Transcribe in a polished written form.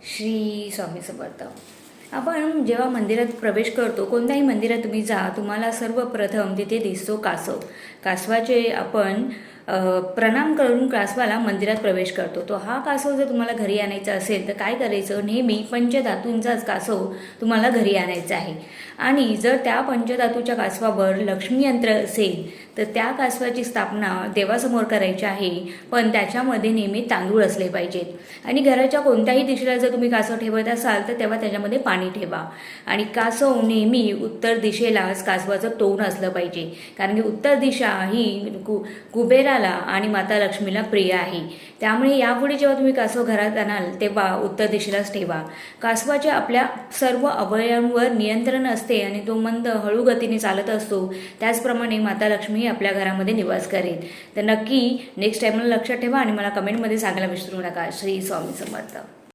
श्री स्वामी समर्थ. आपण जेव्हा मंदिरात प्रवेश करतो, कोणत्याही मंदिरात तुम्ही जा, तुम्हाला सर्वप्रथम तिथे दिसतो कासव. कासवाचे आपण प्रणाम करून कासवाला मंदिरात प्रवेश करतो. तो हा कासव जर तुम्हाला घरी आणायचा असेल तर काय करायचं, नेहमी पंचधातूंचाच कासव तुम्हाला घरी आणायचा आहे. आणि जर त्या पंचधातूच्या कासवावर लक्ष्मी यंत्र असेल तर त्या कासवाची स्थापना देवासमोर करायची आहे, पण त्याच्यामध्ये नेहमी तांदूळ असले पाहिजेत. आणि घराच्या कोणत्याही दिशेला जर तुम्ही कासव ठेवत असाल तर तेव्हा त्याच्यामध्ये पाणी ठेवा. आणि कासव नेहमी उत्तर दिशेलाच कासवाचं तोंड असलं पाहिजे, कारण की उत्तर दिशा ही कुबेराला आणि माता लक्ष्मीला प्रिय आहे. त्यामुळे यापुढे जेव्हा तुम्ही कासव घरात आणाल तेव्हा उत्तर दिशेलाच ठेवा. कासवाच्या आपल्या सर्व अवयवांवर नियंत्रण असते आणि तो मंद हळू गतीने चालत असतो. त्याचप्रमाणे माता लक्ष्मी आपल्या घरामध्ये निवास करेल. तर नक्की नेक्स्ट टाईमला लक्षात ठेवा आणि मला कमेंटमध्ये सांगायला विसरू नका. श्री स्वामी समर्थ.